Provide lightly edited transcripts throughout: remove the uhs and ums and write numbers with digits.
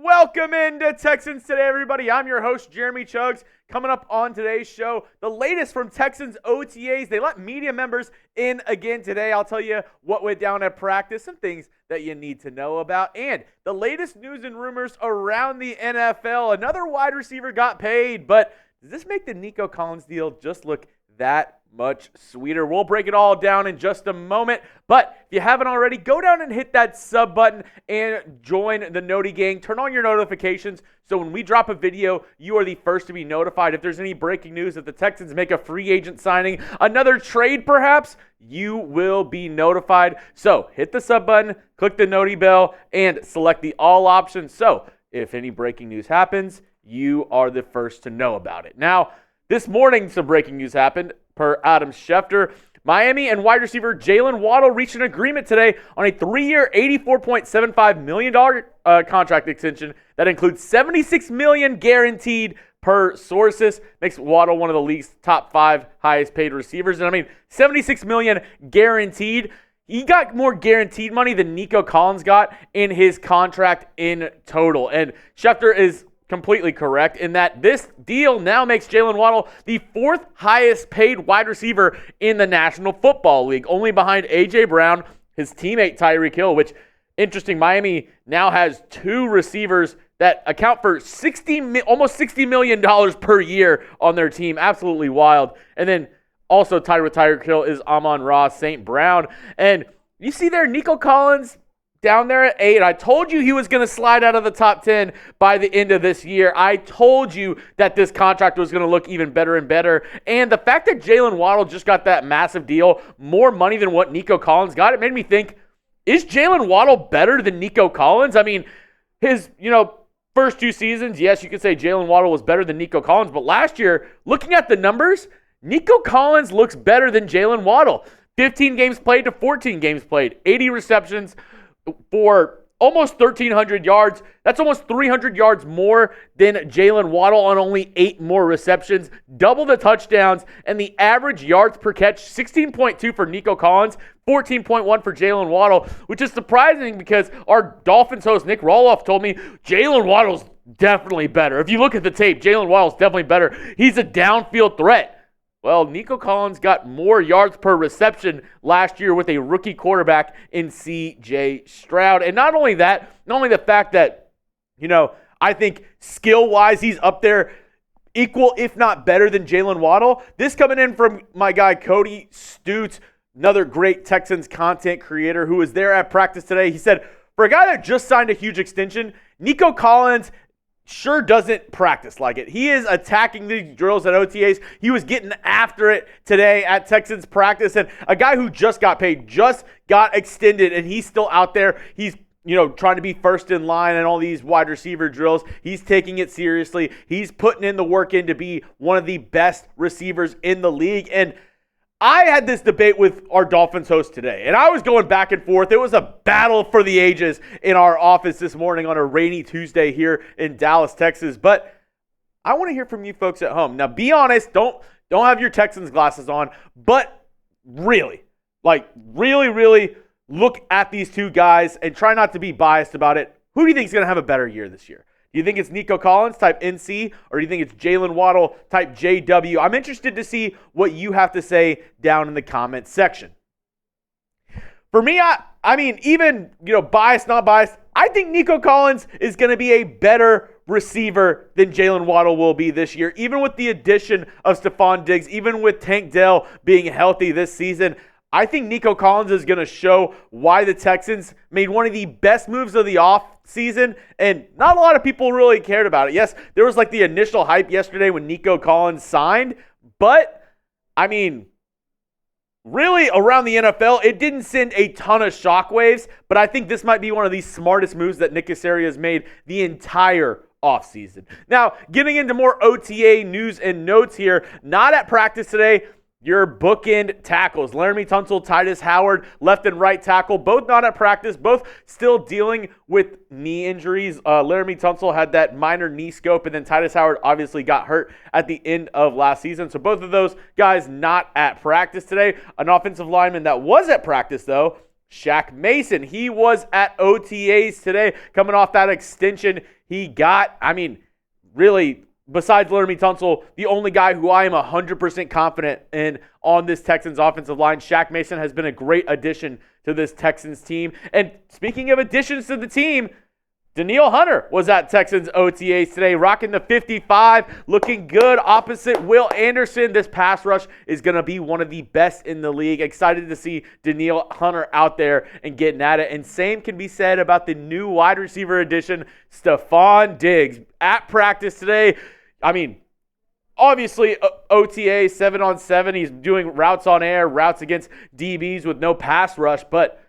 Welcome into Texans Today, everybody. I'm your host, Jeremy Chuggs. Coming up on today's show, the latest from Texans OTAs. They let media members in again today. I'll tell you what went down at practice, some things that you need to know about, and the latest news and rumors around the NFL. Another wide receiver got paid, but does this make the Nico Collins deal just look that much sweeter? We'll break it all down in just a moment, but if you haven't already, go down and hit that sub button and join the Noti gang. Turn on your notifications so when we drop a video, you are the first to be notified. If there's any breaking news, if the Texans make a free agent signing, another trade perhaps, you will be notified. So hit the sub button, click the Noti bell, and select the all option. So if any breaking news happens, you are the first to know about it. Now, this morning, some breaking news happened per Adam Schefter. Miami and wide receiver Jaylen Waddle reached an agreement today on a 3-year, $84.75 million contract extension that includes $76 million guaranteed per sources. Makes Waddle one of the league's top 5 highest paid receivers. And I mean, $76 million guaranteed. He got more guaranteed money than Nico Collins got in his contract in total. And Schefter is completely correct in that this deal now makes Jaylen Waddle the 4th highest paid wide receiver in the National Football League, only behind A.J. Brown, his teammate Tyreek Hill, which, interesting, Miami now has 2 receivers that account for almost $60 million per year on their team. Absolutely wild. And then also tied with Tyreek Hill is Amon-Ra St. Brown. And you see there, Nico Collins down there at 8. I told you he was going to slide out of the top 10 by the end of this year. I told you that this contract was going to look even better and better. And the fact that Jaylen Waddle just got that massive deal, more money than what Nico Collins got, it made me think, is Jaylen Waddle better than Nico Collins? I mean, his, first 2 seasons, yes, you could say Jaylen Waddle was better than Nico Collins, but last year, looking at the numbers, Nico Collins looks better than Jaylen Waddle. 15 games played to 14 games played, 80 receptions, for almost 1,300 yards. That's almost 300 yards more than Jaylen Waddle on only 8 more receptions, double the touchdowns, and the average yards per catch, 16.2 for Nico Collins, 14.1 for Jaylen Waddle, which is surprising because our Dolphins host Nick Roloff told me Jaylen Waddle's definitely better. If you look at the tape, Jaylen Waddle's definitely better. He's a downfield threat. Well, Nico Collins got more yards per reception last year with a rookie quarterback in C.J. Stroud. And not only that, not only the fact that, I think skill-wise he's up there equal, if not better than Jaylen Waddle. This coming in from my guy Cody Stutes, another great Texans content creator who was there at practice today. He said, for a guy that just signed a huge extension, Nico Collins sure doesn't practice like it. He is attacking these drills at OTAs. He was getting after it today at Texans practice. And a guy who just got paid, just got extended, and he's still out there. He's, trying to be first in line in all these wide receiver drills. He's taking it seriously. He's putting in the work in to be one of the best receivers in the league. And I had this debate with our Dolphins host today, and I was going back and forth. It was a battle for the ages in our office this morning on a rainy Tuesday here in Dallas, Texas. But I want to hear from you folks at home. Now, be honest. Don't have your Texans glasses on, but really look at these 2 guys and try not to be biased about it. Who do you think is going to have a better year this year? Do you think it's Nico Collins type NC, or do you think it's Jaylen Waddle type JW? I'm interested to see what you have to say down in the comments section. For me, I mean, even, biased, not biased, I think Nico Collins is going to be a better receiver than Jaylen Waddle will be this year, even with the addition of Stefon Diggs, even with Tank Dell being healthy this season. I think Nico Collins is going to show why the Texans made one of the best moves of the offseason, and not a lot of people really cared about it. Yes, there was the initial hype yesterday when Nico Collins signed, but, I mean, really around the NFL, it didn't send a ton of shockwaves, but I think this might be one of the smartest moves that Nick Caserio has made the entire offseason. Now, getting into more OTA news and notes here, not at practice today, your bookend tackles, Laramie Tunsil, Titus Howard, left and right tackle, both not at practice, both still dealing with knee injuries. Laramie Tunsil had that minor knee scope, and then Titus Howard obviously got hurt at the end of last season. So both of those guys not at practice today. An offensive lineman that was at practice, though, Shaq Mason. He was at OTAs today, coming off that extension he got. Really, besides Laramie Tunsil, the only guy who I am 100% confident in on this Texans offensive line. Shaq Mason has been a great addition to this Texans team. And speaking of additions to the team, Danielle Hunter was at Texans OTAs today, rocking the 55, looking good opposite Will Anderson. This pass rush is going to be one of the best in the league. Excited to see Danielle Hunter out there and getting at it. And same can be said about the new wide receiver addition, Stefon Diggs, at practice today. Obviously, OTA 7-on-7. He's doing routes on air, routes against DBs with no pass rush, but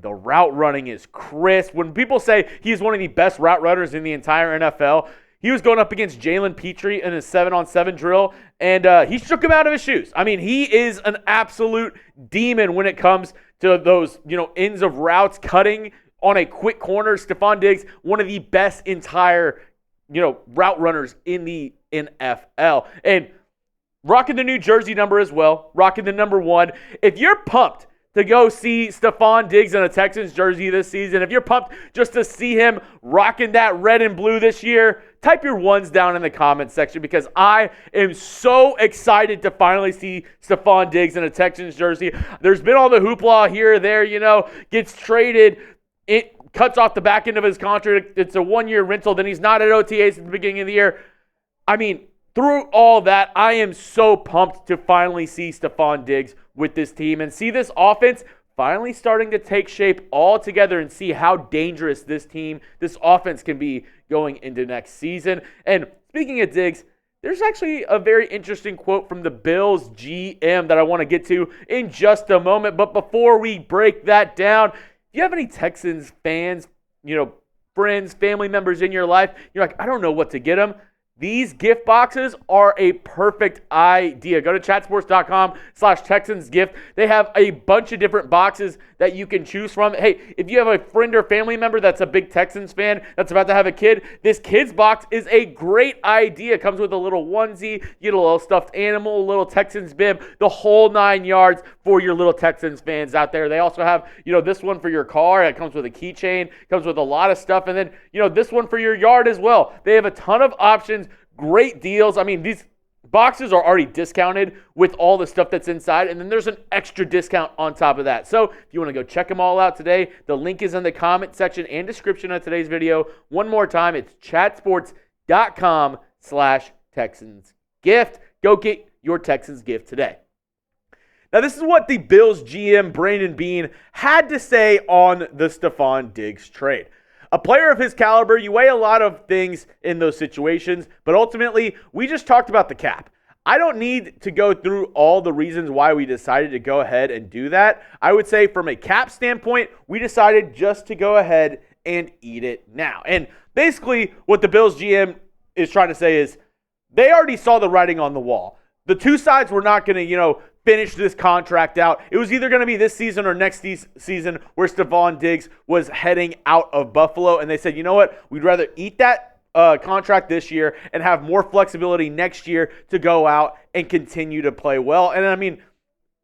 the route running is crisp. When people say he's one of the best route runners in the entire NFL, he was going up against Jalen Petrie in his 7-on-7 drill, and he shook him out of his shoes. He is an absolute demon when it comes to those, ends of routes, cutting on a quick corner. Stefon Diggs, one of the best entire, route runners in the NFL. And rocking the new jersey number as well, rocking the number 1. If you're pumped to go see Stefon Diggs in a Texans jersey this season, if you're pumped just to see him rocking that red and blue this year, type your ones down in the comments section, because I am so excited to finally see Stefon Diggs in a Texans jersey. There's been all the hoopla here or there, gets traded, it cuts off the back end of his contract, it's a 1-year rental, then he's not at OTAs at the beginning of the year. Through all that, I am so pumped to finally see Stefon Diggs with this team and see this offense finally starting to take shape all together and see how dangerous this offense can be going into next season. And speaking of Diggs, there's actually a very interesting quote from the Bills GM that I want to get to in just a moment. But before we break that down, if you have any Texans fans, friends, family members in your life, you're like, I don't know what to get them. These gift boxes are a perfect idea. Go to chatsports.com/Texans gift. They have a bunch of different boxes that you can choose from. Hey, if you have a friend or family member that's a big Texans fan that's about to have a kid, this kids box is a great idea. It comes with a little onesie, you get a little stuffed animal, a little Texans bib, the whole 9 yards for your little Texans fans out there. They also have, this one for your car. It comes with a keychain, comes with a lot of stuff. And then, this one for your yard as well. They have a ton of options. Great deals. These boxes are already discounted with all the stuff that's inside, and then there's an extra discount on top of that. So if you want to go check them all out today, the link is in the comment section and description of today's video. One more time, it's chatsports.com/Texans gift. Go get your Texans gift today. Now, this is what the Bills GM, Brandon Beane, had to say on the Stefon Diggs trade. A player of his caliber, you weigh a lot of things in those situations, but ultimately, we just talked about the cap. I don't need to go through all the reasons why we decided to go ahead and do that. I would say from a cap standpoint, we decided just to go ahead and eat it now. And basically, what the Bills GM is trying to say is they already saw the writing on the wall. The two sides were not going to, finish this contract out. It was either going to be this season or next season where Stefon Diggs was heading out of Buffalo. And they said, you know what? We'd rather eat that contract this year and have more flexibility next year to go out and continue to play well. And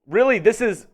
really, this is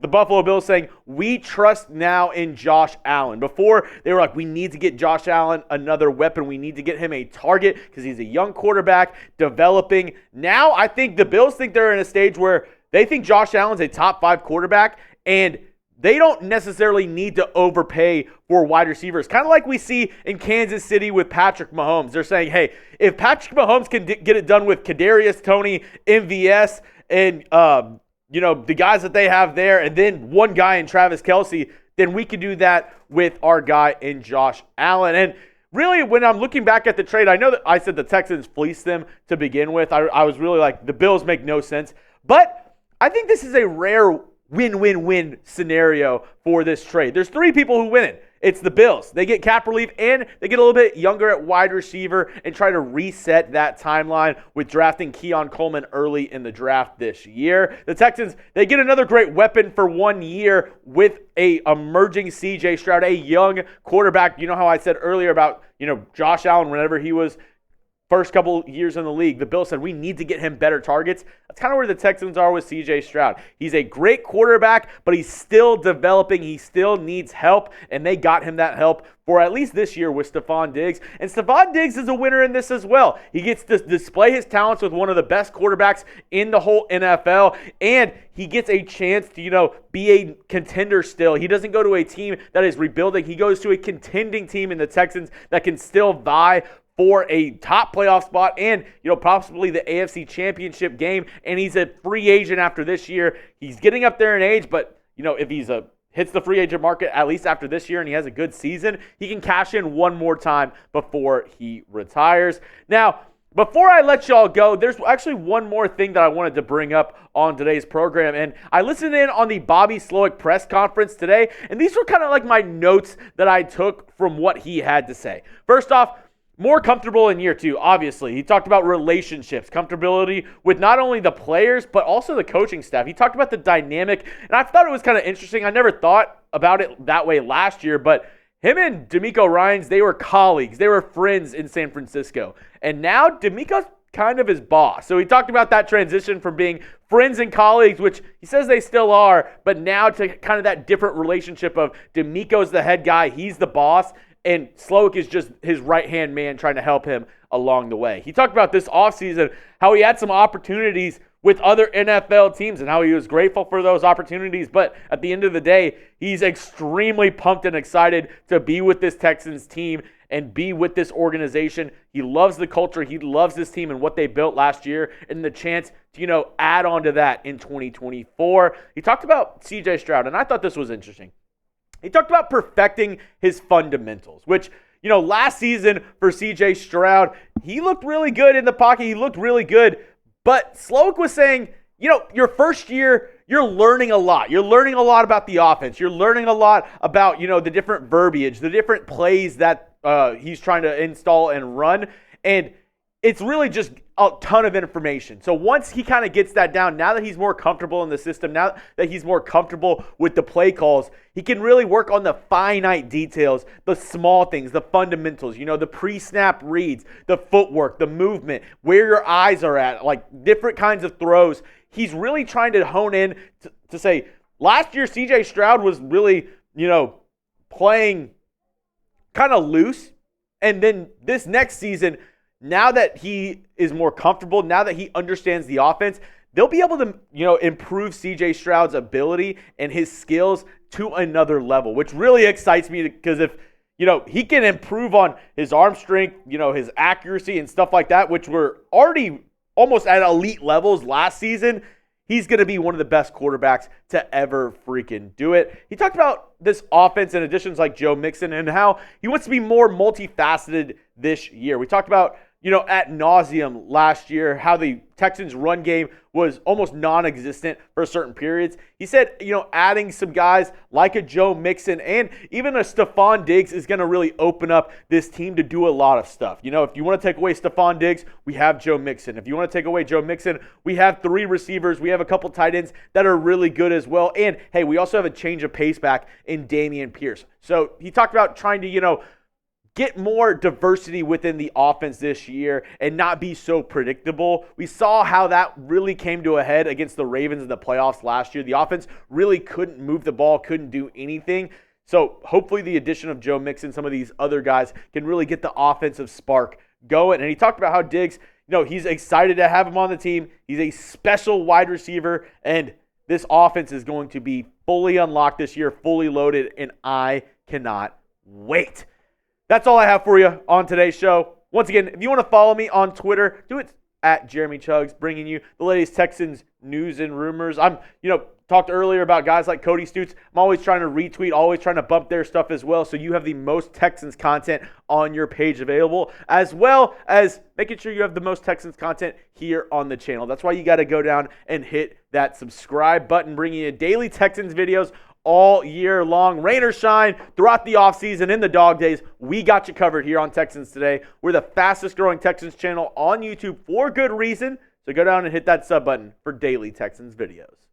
the Buffalo Bills saying, we trust now in Josh Allen. Before, they were like, we need to get Josh Allen another weapon. We need to get him a target because he's a young quarterback developing. Now, I think the Bills think they're in a stage where they think Josh Allen's a top 5 quarterback, and they don't necessarily need to overpay for wide receivers. Kind of like we see in Kansas City with Patrick Mahomes. They're saying, hey, if Patrick Mahomes can get it done with Kadarius Toney, MVS, and the guys that they have there, and then one guy in Travis Kelce, then we can do that with our guy in Josh Allen. And really, when I'm looking back at the trade, I know that I said the Texans fleeced them to begin with. I was really like, the Bills make no sense. But I think this is a rare win-win-win scenario for this trade. There's 3 people who win it. It's the Bills. They get cap relief and they get a little bit younger at wide receiver and try to reset that timeline with drafting Keon Coleman early in the draft this year. The Texans, they get another great weapon for 1 year with a emerging CJ Stroud, a young quarterback. You know how I said earlier about, Josh Allen whenever he was first couple years in the league, the Bills said we need to get him better targets. That's kind of where the Texans are with CJ Stroud. He's a great quarterback, but he's still developing. He still needs help, and they got him that help for at least this year with Stefon Diggs. And Stefon Diggs is a winner in this as well. He gets to display his talents with one of the best quarterbacks in the whole NFL, and he gets a chance to, be a contender still. He doesn't go to a team that is rebuilding. He goes to a contending team in the Texans that can still vie for a top playoff spot and, possibly the AFC Championship game. And he's a free agent after this year. He's getting up there in age, but, if he's hits the free agent market at least after this year and he has a good season, he can cash in one more time before he retires. Now, before I let y'all go, there's actually one more thing that I wanted to bring up on today's program. And I listened in on the Bobby Slowik press conference today, and these were kind of like my notes that I took from what he had to say. First off, more comfortable in year two, obviously. He talked about relationships, comfortability with not only the players, but also the coaching staff. He talked about the dynamic, and I thought it was kind of interesting. I never thought about it that way last year, but him and DeMeco Ryans, they were colleagues. They were friends in San Francisco. And now DeMeco's kind of his boss. So he talked about that transition from being friends and colleagues, which he says they still are, but now to kind of that different relationship of DeMeco's the head guy, he's the boss, and Slowik is just his right-hand man trying to help him along the way. He talked about this offseason, how he had some opportunities with other NFL teams and how he was grateful for those opportunities. But at the end of the day, he's extremely pumped and excited to be with this Texans team and be with this organization. He loves the culture. He loves this team and what they built last year and the chance to, add on to that in 2024. He talked about CJ Stroud, and I thought this was interesting. He talked about perfecting his fundamentals, which, last season for CJ Stroud, he looked really good in the pocket. He looked really good. But Slowik was saying, your first year, you're learning a lot. You're learning a lot about the offense. You're learning a lot about, the different verbiage, the different plays that he's trying to install and run. And it's really just a ton of information. So once he kind of gets that down, now that he's more comfortable in the system, now that he's more comfortable with the play calls, he can really work on the finite details, the small things, the fundamentals, the pre-snap reads, the footwork, the movement, where your eyes are at, like different kinds of throws. He's really trying to hone in to say, last year CJ Stroud was really, playing kind of loose. And then this next season, now that he is more comfortable, now that he understands the offense, they'll be able to, improve CJ Stroud's ability and his skills to another level, which really excites me because if, he can improve on his arm strength, his accuracy and stuff like that, which were already almost at elite levels last season, he's going to be one of the best quarterbacks to ever freaking do it. He talked about this offense and additions like Joe Mixon and how he wants to be more multifaceted this year. We talked about, ad nauseum last year, how the Texans run game was almost non-existent for certain periods. He said, adding some guys like a Joe Mixon and even a Stefon Diggs is going to really open up this team to do a lot of stuff. If you want to take away Stefon Diggs, we have Joe Mixon. If you want to take away Joe Mixon, we have 3 receivers. We have a couple tight ends that are really good as well. And, hey, we also have a change of pace back in Dameon Pierce. So he talked about trying to, get more diversity within the offense this year and not be so predictable. We saw how that really came to a head against the Ravens in the playoffs last year. The offense really couldn't move the ball, couldn't do anything. So hopefully the addition of Joe Mixon, some of these other guys, can really get the offensive spark going. And he talked about how Diggs, he's excited to have him on the team. He's a special wide receiver, and this offense is going to be fully unlocked this year, fully loaded, and I cannot wait. That's all I have for you on today's show. Once again, if you want to follow me on Twitter, do it at Jeremy Chuggs, bringing you the latest Texans news and rumors. I'm, talked earlier about guys like Cody Stutes. I'm always trying to retweet, always trying to bump their stuff as well, so you have the most Texans content on your page available, as well as making sure you have the most Texans content here on the channel. That's why you got to go down and hit that subscribe button, bringing you daily Texans videos all year long. Rain or shine, throughout the offseason, in the dog days, we got you covered here on Texans Today. We're the fastest growing Texans channel on YouTube for good reason. So go down and hit that sub button for daily Texans videos.